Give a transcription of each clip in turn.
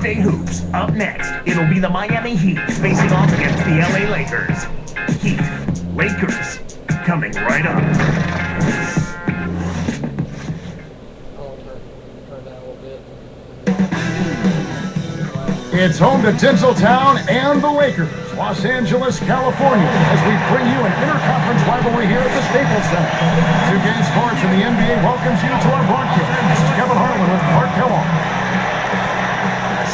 Tuesday Hoops. Up next, it'll be the Miami Heat facing off against the LA Lakers. Heat, Lakers, coming right up. It's home to Tinseltown and the Lakers, Los Angeles, California, as we bring you an interconference rivalry here at the Staples Center. 2K Sports and the NBA welcomes you to our broadcast. This is Kevin Harlan with Clark Kellogg.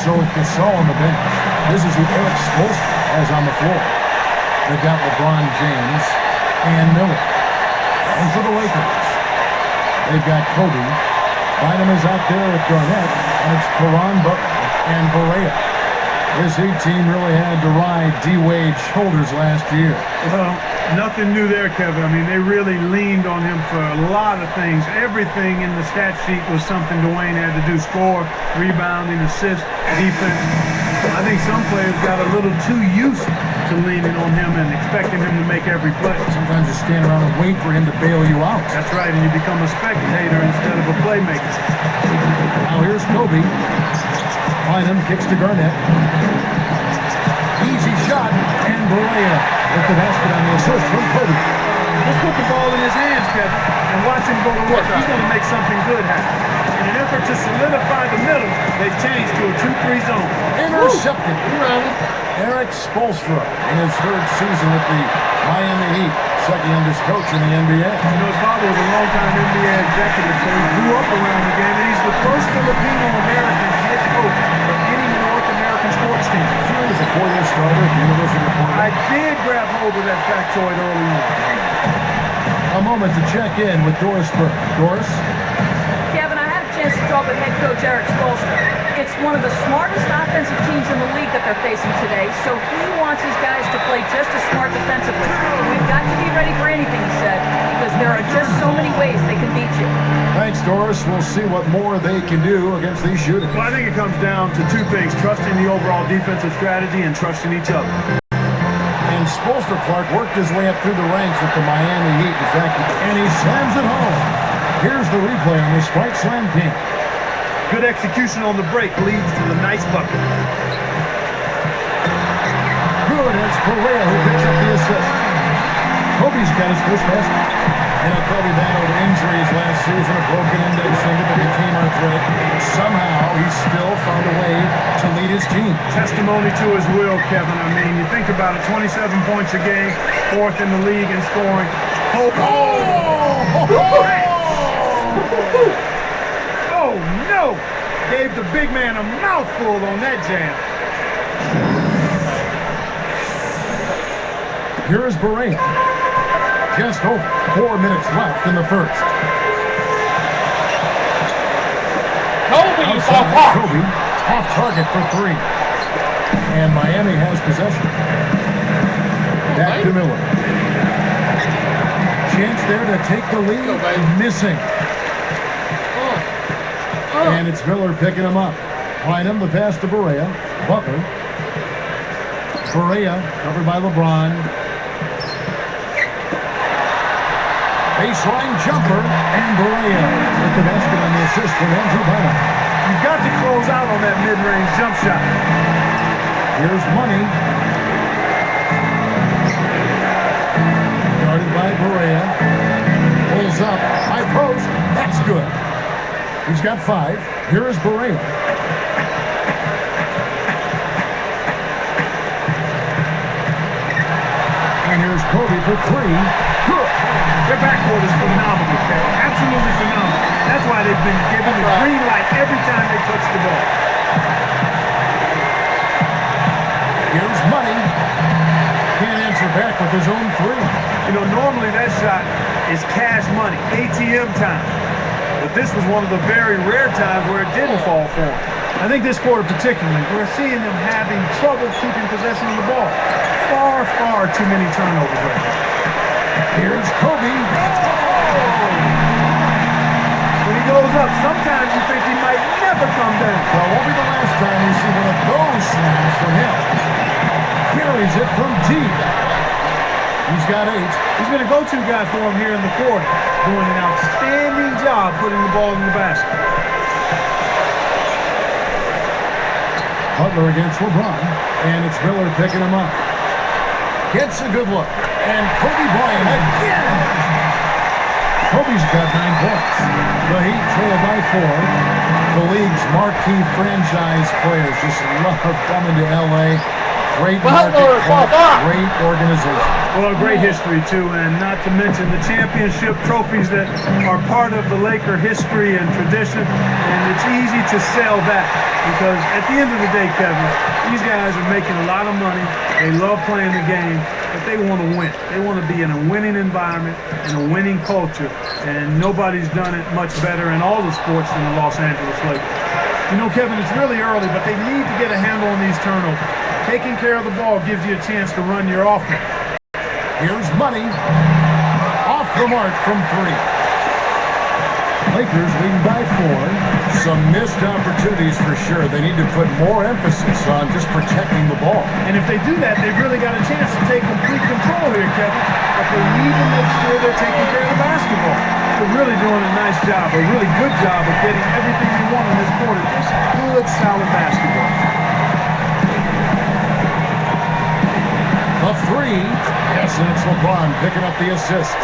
So with Gasol on the bench, this is who Eric Spoelstra has on the floor. They've got LeBron James and Miller. And for the Lakers, they've got Kobe. Bynum is out there with Garnett, and it's Caron Butler and Barea. This Heat team really had to ride D-Wade's shoulders last year. Well, nothing new there, Kevin. I mean, they really leaned on him for a lot of things. Everything in the stat sheet was something Dwayne had to do. Score, rebounding, assist, defense. I think some players got a little too used to leaning on him and expecting him to make every play. Sometimes you stand around and wait for him to bail you out. That's right, and you become a spectator instead of a playmaker. Now here's Kobe. Bynum kicks to Garnett. Easy shot, and Barea with the basket on the assist from Kobe. Just put the ball in his hands, Kevin, and watch him go to work. He's going to make something good happen. In an effort to solidify the middle, they've changed to a 2-3 zone. Intercepted. Eric Spoelstra in his third season with the Miami Heat, second youngest coach in the NBA. You know, his father was a longtime NBA executive, so he grew up around the game, and he's the first Filipino-American head coach for any North American sports team. He was a 4-year starter at the University of Portland. I did grab hold of that factoid early on. A moment to check in with Doris Burke. Doris? Kevin, I had a chance to talk with head coach Eric Spoelstra. It's one of the smartest offensive teams in the league that they're facing today, so he wants his guys to play just as smart defensively. We've got to be ready for anything, he said, because there are just so many ways they can beat you. Thanks, Doris. We'll see what more they can do against these shooters. Well, I think it comes down to two things, trusting the overall defensive strategy and trusting each other. And Spoelstra Clark worked his way up through the ranks with the Miami Heat, in fact, and he slams it home. Here's the replay on the Spike Slam King. Good execution on the break leads to the nice bucket. Good, it's Barea who picks up the assist. Kobe's got his first basket. You know, Kobe battled injuries last season, a broken index finger that became arthritic. Somehow, he still found a way to lead his team. Testimony to his will, Kevin. I mean, you think about it, 27 points a game, fourth in the league in scoring. Oh, no! Gave the big man a mouthful on that jam. Here is Barea. Just over 4 minutes left in the first. Kobe off target for 3. And Miami has possession. Back to Miller. Chance there to take the lead. Missing. And it's Miller picking him up. Bynum, the pass to Barea. Butler. Barea covered by LeBron. Baseline jumper, and Barea with the basket on the assist from Andrew Bynum. You've got to close out on that mid-range jump shot. Here's Money. Guarded by Barea. Pulls up, high post, that's good. He's got 5. Here is Barea. And here's Kobe for 3. Good. Their backcourt is phenomenal, Kevin. Absolutely phenomenal. That's why they've been given the green light every time they touch the ball. Here's Money. Can't answer back with his own 3. You know, normally that shot is cash money, ATM time. But this was one of the very rare times where it didn't fall for him. I think this quarter particularly, we're seeing them having trouble keeping possession of the ball. Far, far too many turnovers right now. Here's Kobe. When he goes up, sometimes you think he might never come down. Well, won't be the last time you see one of those slams from him. Carries it from deep. He's got 8. He's been a go-to guy for him here in the quarter, doing an outstanding job putting the ball in the basket. Butler against LeBron, and it's Miller picking him up. Gets a good look, and Kobe Bryant again. Kobe's got 9 points. The Heat trail by 4. The league's marquee franchise players just love coming to L.A. Great market, great organization. Well, a great history, too, and not to mention the championship trophies that are part of the Laker history and tradition, and it's easy to sell that because at the end of the day, Kevin, these guys are making a lot of money. They love playing the game, but they want to win. They want to be in a winning environment, in a winning culture, and nobody's done it much better in all the sports than the Los Angeles Lakers. You know, Kevin, it's really early, but they need to get a handle on these turnovers. Taking care of the ball gives you a chance to run your offense. Here's Money. Off the mark from 3. Lakers leading by 4. Some missed opportunities for sure. They need to put more emphasis on just protecting the ball. And if they do that, they've really got a chance to take complete control here, Kevin. But they need to make sure they're taking care of the basketball. They're really doing a nice job, a really good job of getting everything they want in this quarter. Just good, solid basketball. A 3. Yes, and it's LeBron picking up the assist.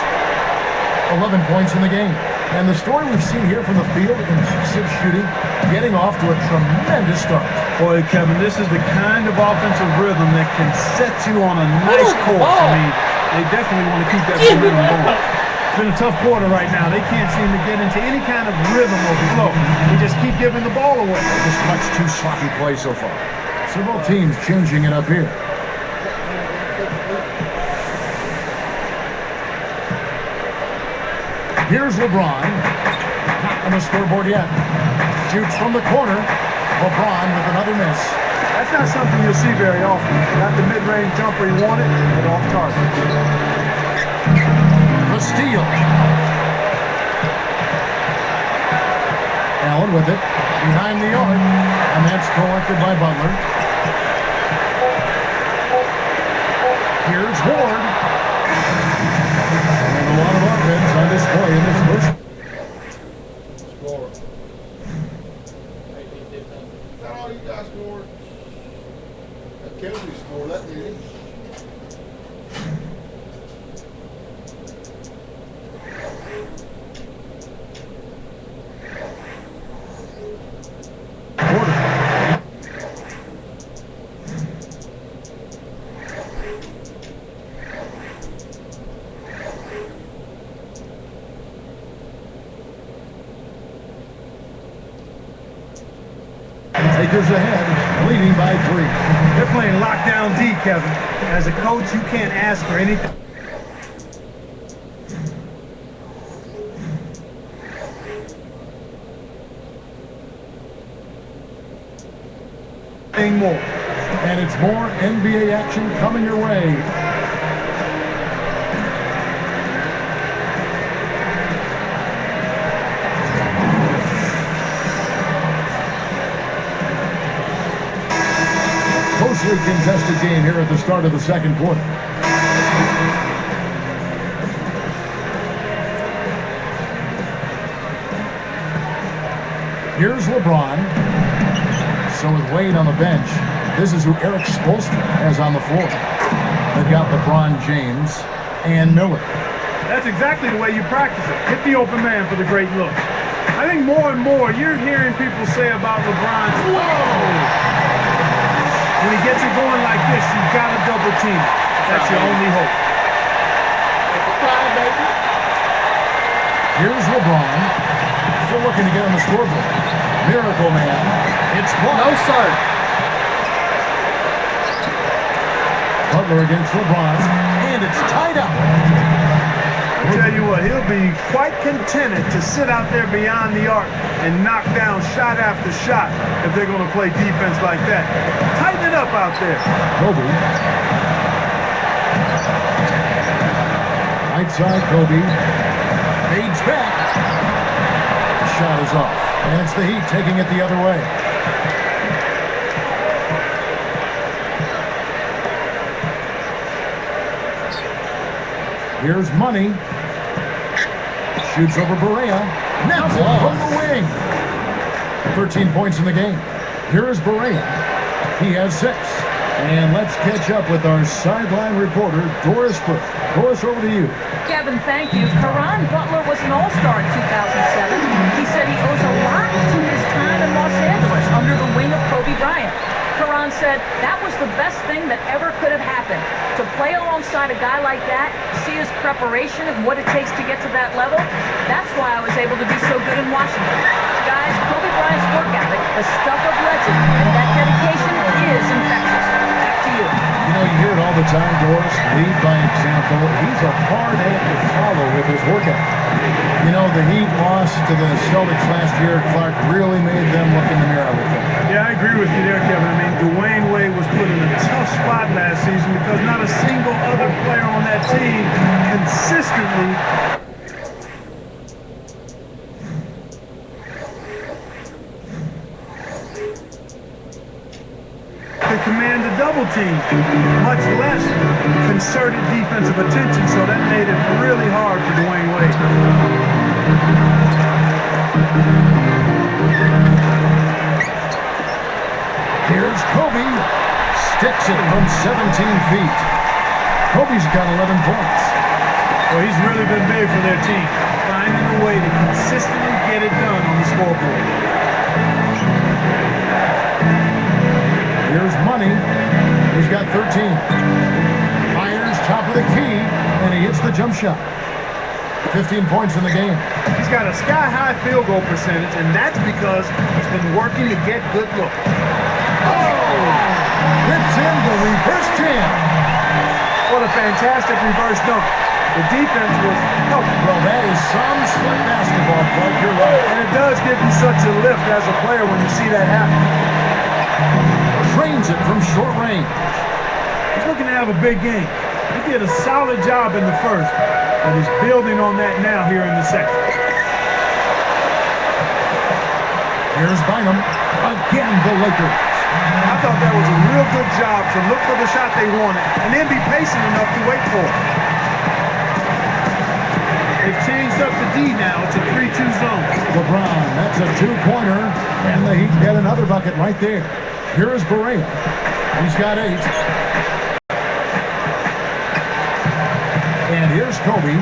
11 points in the game. And the story we've seen here from the field, impressive shooting, getting off to a tremendous start. Boy, Kevin, this is the kind of offensive rhythm that can set you on a nice course. I mean, they definitely want to keep that rhythm going. It's been a tough quarter right now. They can't seem to get into any kind of rhythm or flow. They just keep giving the ball away. Just much too sloppy play so far. Several teams changing it up here. Here's LeBron. Not on the scoreboard yet. Shoots from the corner. LeBron with another miss. That's not something you'll see very often. Not the mid-range jumper he wanted, but off target. The steal. Allen with it. Behind the arc. And that's collected by Butler. Here's Ward. And a lot of offense on display in this first. You guys scored. That Kennedy scored, that did. Lakers ahead, leading by 3. They're playing lockdown D, Kevin. As a coach, you can't ask for anything more. And it's more NBA action coming your way. Closely contested game here at the start of the second quarter. Here's LeBron. So with Wade on the bench, this is who Eric Spoelstra has on the floor. They've got LeBron James and Miller. That's exactly the way you practice it. Hit the open man for the great look. I think more and more you're hearing people say about LeBron, whoa! When he gets it going like this, you've got to double team it. That's your only hope. Here's LeBron. Still looking to get on the scoreboard. Miracle Man. It's blocked. No, sir. Butler against LeBron. And it's tied up. I'll tell you what, he'll be quite contented to sit out there beyond the arc and knock down shot after shot if they're going to play defense like that. Tighten it up out there. Kobe. Right side, Kobe. Fades back. The shot is off. And it's the Heat taking it the other way. Here's Money. Shoots over Barea. Now from the wing. 13 points in the game. Here is Barea. He has 6. And let's catch up with our sideline reporter, Doris Burke. Doris, over to you. Kevin, thank you. Karan Butler was an all-star in 2007. He said he owes a lot to his time in Los Angeles under the wing of Kobe Bryant. Karan said that was the best thing that ever could have happened. To play alongside a guy like that, see his preparation and what it takes to get to that level, that's why I was able to be so good in Washington. Guys, Kobe Bryant's work ethic, the stuff of legend, and that dedication is infectious. Back to you. You know, you hear it all the time, Doris. Lead by example. He's a hard act to follow with his work ethic. You know, the Heat lost to the Celtics last year. Clark really made them look in the mirror, I would think. Yeah, I agree with you there, Kevin. I mean, Dwayne Wade was put in a tough spot last season because not a single other player on that team consistently could command the double team, much less concerted defensive attention, so that made it really hard for Dwayne Wade. Here's Kobe. Sticks it from 17 feet. Kobe's got 11 points. Well, he's really been big for their team, finding a way to consistently get it done on the scoreboard. Here's Money. He's got 13. Fires top of the key, and he hits the jump shot. 15 points in the game. He's got a sky-high field goal percentage, and that's because he's been working to get good looks. Hits in the reverse jam. What a fantastic reverse dunk. The defense was helping. Well, that is some slick basketball, Clark. You're right. And it does give you such a lift as a player when you see that happen. Trains it from short range. He's looking to have a big game. He did a solid job in the first, and he's building on that now here in the second. Here's Bynum. Again, the Lakers. I thought that was a real good job to look for the shot they wanted and then be patient enough to wait for it. They've changed up the D now. It's a 3-2 zone. LeBron, that's a 2-pointer, and the Heat get another bucket right there. Here is Barea. He's got 8. And here's Kobe.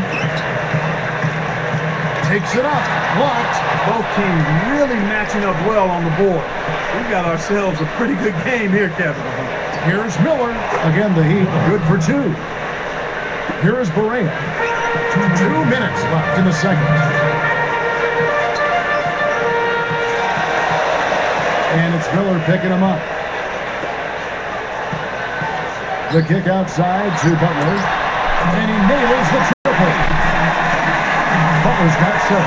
Takes it up. Blocked. Both teams really matching up well on the board. We've got ourselves a pretty good game here, Kevin. Here's Miller. Again, the Heat good for 2. Here is Barea. 2 minutes left in the second. And it's Miller picking him up. The kick outside to Butler. And he nails the triple. Butler's got 7.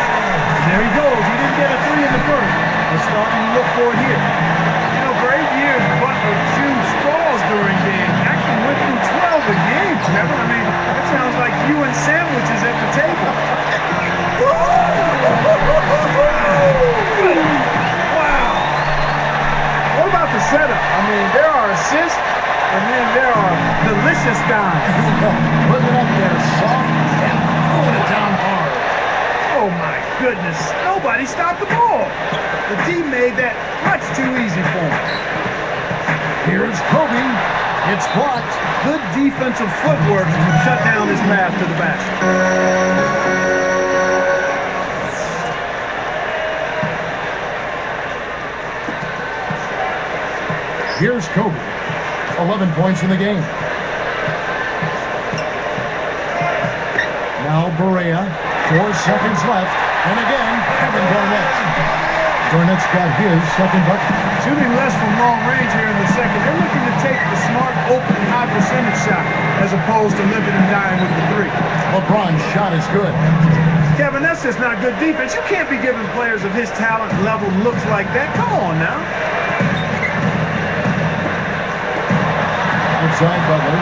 There he goes. He didn't get a 3 in the first. They're starting to look for it here. You know, for 8 years, Butler chewed straws during games. Actually went through 12 a game, Kevin. I mean, that sounds like you and sandwiches at the table. Wow. What about the setup? I mean, there are assists, and then there are delicious dimes. Putting it up there soft and throwing it down hard. Oh my goodness, nobody stopped the ball. The D made that much too easy for him. Here's Kobe. It's blocked. Good defensive footwork to shut down his path to the basket. Here's Kobe. 11 points in the game. Now Barea. 4 seconds left. And again, Kevin Garnett. Garnett's got his second bucket. Shooting less from long range here in the second. They're looking to take the smart, open, high percentage shot as opposed to living and dying with the 3. LeBron's shot is good. Kevin, that's just not good defense. You can't be giving players of his talent level looks like that. Come on now. Outside Butler.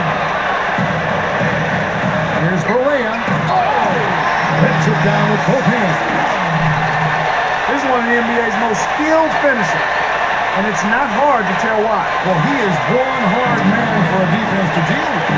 Here's Barea. Hits it down with both hands. This is one of the NBA's most skilled finishers, and it's not hard to tell why. Well, he is one hard man for a defense to deal with.